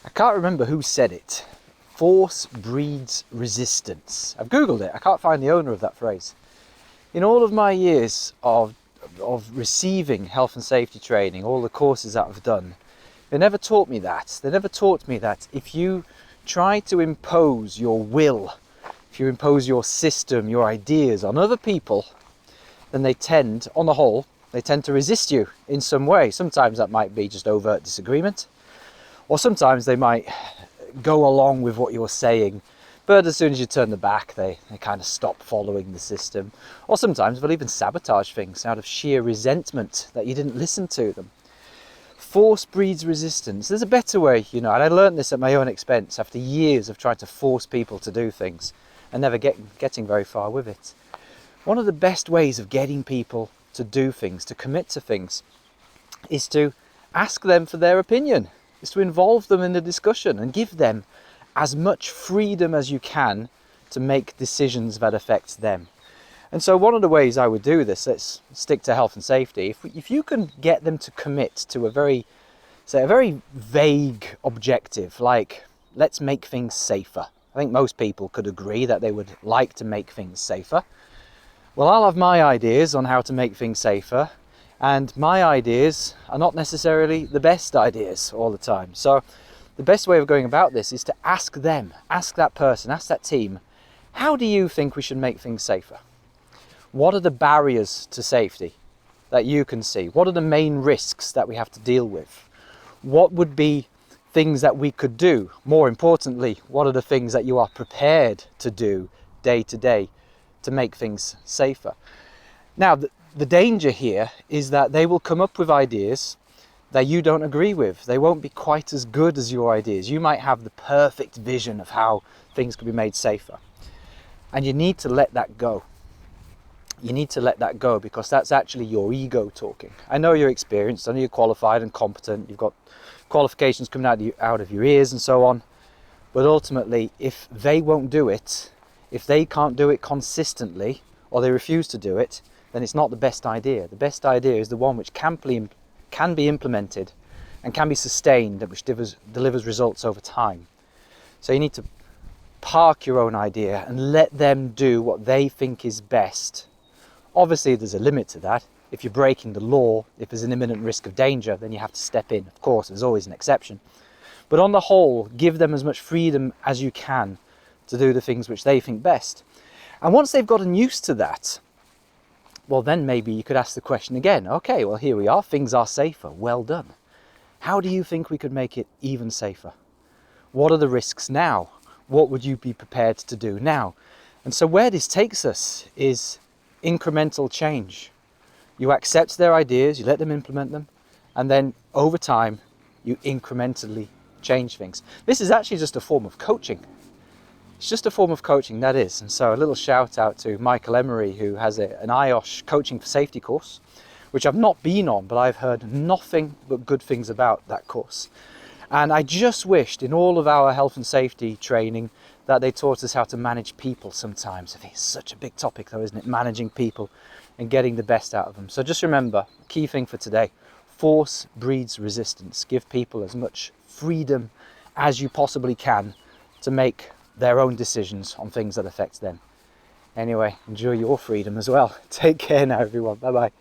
I can't remember who said it. Force breeds resistance. I've Googled it. I can't find the owner of that phrase. In all of my years of receiving health and safety training, all the courses that I've done, they never taught me that. They never taught me that if you try to impose your will, if you impose your system, your ideas on other people, then they tend, on the whole, they tend to resist you in some way. Sometimes that might be just overt disagreement, or sometimes they might go along with what you're saying, but as soon as you turn the back, they kind of stop following the system. Or sometimes they'll even sabotage things out of sheer resentment that you didn't listen to them. Force breeds resistance. There's a better way, and I learned this at my own expense after years of trying to force people to do things and never getting very far with it. One of the best ways of getting people to do things, to commit to things, is to ask them for their opinion, is to involve them in the discussion and give them as much freedom as you can to make decisions that affect them. And so one of the ways I would do this, let's stick to health and safety, if you can get them to commit to a very vague objective, like let's make things safer. I think most people could agree that they would like to make things safer. Well, I'll have my ideas on how to make things safer, and my ideas are not necessarily the best ideas all the time. So the best way of going about this is to ask them, ask that person, ask that team, how do you think we should make things safer? What are the barriers to safety that you can see? What are the main risks that we have to deal with? What would be things that we could do? More importantly, what are the things that you are prepared to do day to day to make things safer? Now, the danger here is that they will come up with ideas that you don't agree with. They won't be quite as good as your ideas. You might have the perfect vision of how things could be made safer. And you need to let that go. You need to let that go, because that's actually your ego talking. I know you're experienced, I know you're qualified and competent, you've got qualifications coming out of your ears and so on. But ultimately, if they won't do it, if they can't do it consistently, or they refuse to do it, then it's not the best idea. The best idea is the one which can be implemented and can be sustained, which delivers results over time. So you need to park your own idea and let them do what they think is best. Obviously, there's a limit to that. If you're breaking the law, if there's an imminent risk of danger, then you have to step in. Of course, there's always an exception. But on the whole, give them as much freedom as you can to do the things which they think best. And once they've gotten used to that, well, then maybe you could ask the question again. Okay, well, here we are. Things are safer. Well done. How do you think we could make it even safer? What are the risks now? What would you be prepared to do now? And so where this takes us is incremental change. You accept their ideas, you let them implement them, and then over time, you incrementally change things. This is actually just a form of coaching. It's just a form of coaching, that is. And so a little shout out to Michael Emery, who has an IOSH Coaching for Safety course, which I've not been on, but I've heard nothing but good things about that course. And I just wished in all of our health and safety training that they taught us how to manage people sometimes. I think it's such a big topic though, isn't it? Managing people and getting the best out of them. So just remember, key thing for today, force breeds resistance. Give people as much freedom as you possibly can to make their own decisions on things that affect them. Anyway, enjoy your freedom as well. Take care now, everyone. Bye-bye.